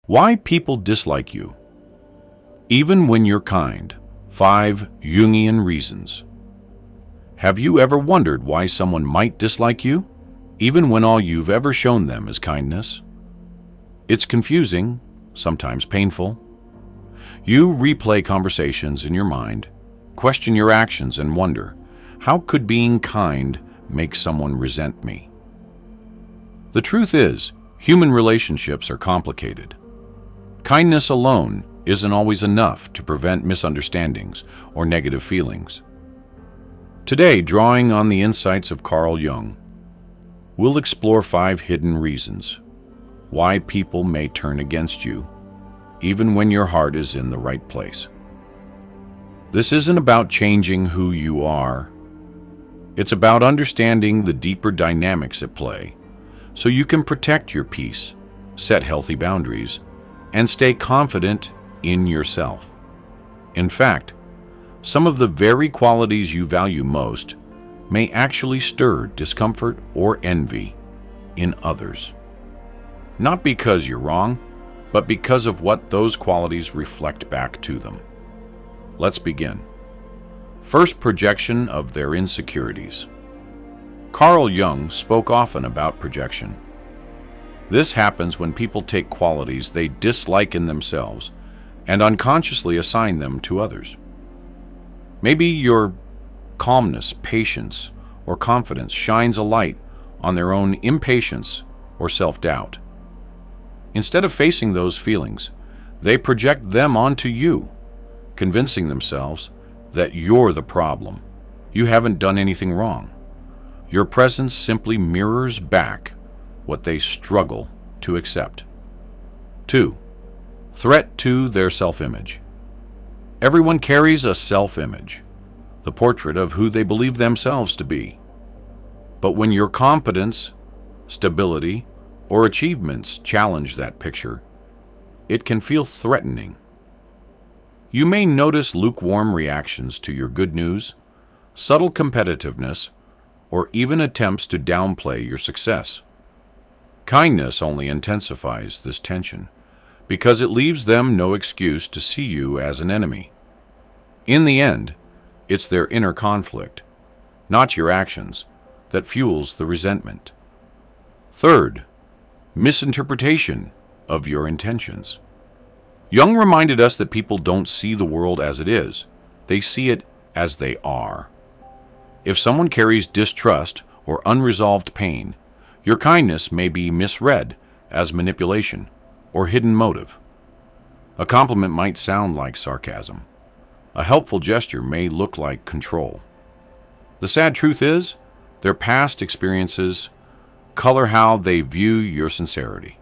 Why people dislike you. Even when you're kind. 5 Jungian reasons. Have you ever wondered why someone might dislike you, even when all you've ever shown them is kindness? It's confusing, sometimes painful. You replay conversations in your mind, question your actions, and wonder, how could being kind make someone resent me? The truth is, human relationships are complicated. Kindness alone isn't always enough to prevent misunderstandings or negative feelings. Today, drawing on the insights of Carl Jung, we'll explore 5 hidden reasons why people may turn against you, even when your heart is in the right place. This isn't about changing who you are. It's about understanding the deeper dynamics at play, so you can protect your peace, set healthy boundaries, and stay confident in yourself. In fact, some of the very qualities you value most may actually stir discomfort or envy in others. Not because you're wrong, but because of what those qualities reflect back to them. Let's begin. First, projection of their insecurities. Carl Jung spoke often about projection. This happens when people take qualities they dislike in themselves and unconsciously assign them to others. Maybe your calmness, patience, or confidence shines a light on their own impatience or self-doubt. Instead of facing those feelings, they project them onto you, convincing themselves that you're the problem. You haven't done anything wrong. Your presence simply mirrors back what they struggle to accept. 2. Threat to their self-image. Everyone carries a self-image, the portrait of who they believe themselves to be. But when your competence, stability, or achievements challenge that picture, it can feel threatening. You may notice lukewarm reactions to your good news, subtle competitiveness, or even attempts to downplay your success. Kindness only intensifies this tension because it leaves them no excuse to see you as an enemy. In the end, it's their inner conflict, not your actions, that fuels the resentment. Third, misinterpretation of your intentions. Jung reminded us that people don't see the world as it is, they see it as they are. If someone carries distrust or unresolved pain, your kindness may be misread as manipulation or hidden motive. A compliment might sound like sarcasm. A helpful gesture may look like control. The sad truth is, their past experiences color how they view your sincerity.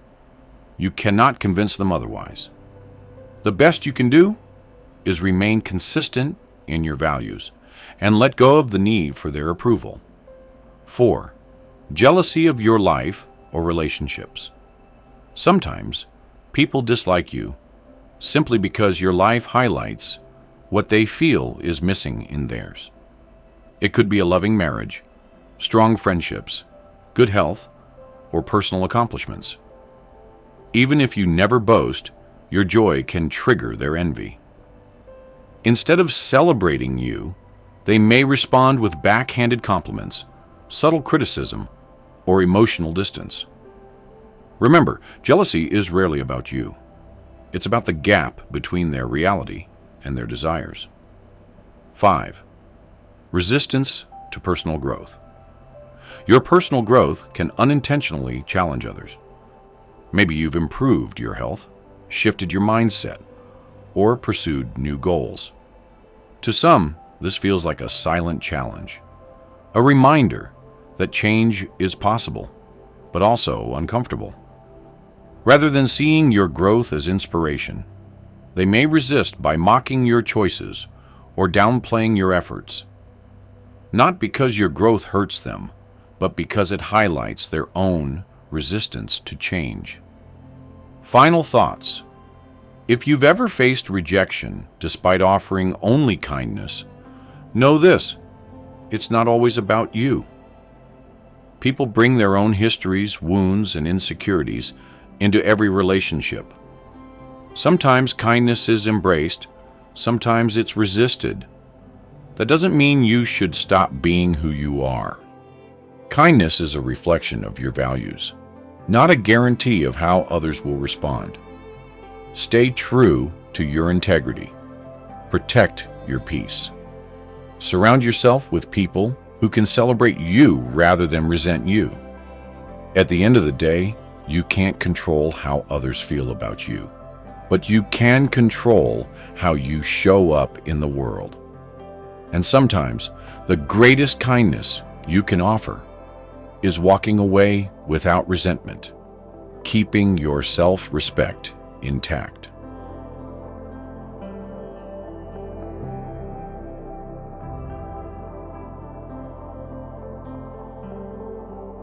You cannot convince them otherwise. The best you can do is remain consistent in your values and let go of the need for their approval. 4. Jealousy of your life or relationships. Sometimes, people dislike you simply because your life highlights what they feel is missing in theirs. It could be a loving marriage, strong friendships, good health, or personal accomplishments. Even if you never boast, your joy can trigger their envy. Instead of celebrating you, they may respond with backhanded compliments, subtle criticism, or emotional distance. Remember, jealousy is rarely about you. It's about the gap between their reality and their desires. 5. Resistance to personal growth. Your personal growth can unintentionally challenge others. Maybe you've improved your health, shifted your mindset, or pursued new goals. To some, this feels like a silent challenge, a reminder that change is possible, but also uncomfortable. Rather than seeing your growth as inspiration, they may resist by mocking your choices or downplaying your efforts. Not because your growth hurts them, but because it highlights their own resistance to change. Final thoughts. If you've ever faced rejection despite offering only kindness, know this: it's not always about you. People bring their own histories, wounds, and insecurities into every relationship, Sometimes kindness is embraced, sometimes it's resisted. That doesn't mean you should stop being who you are. Kindness is a reflection of your values, not a guarantee of how others will respond. Stay true to your integrity. Protect your peace. Surround yourself with people who can celebrate you rather than resent you. At the end of the day, you can't control how others feel about you, but you can control how you show up in the world. And sometimes, the greatest kindness you can offer is walking away without resentment, keeping your self-respect intact.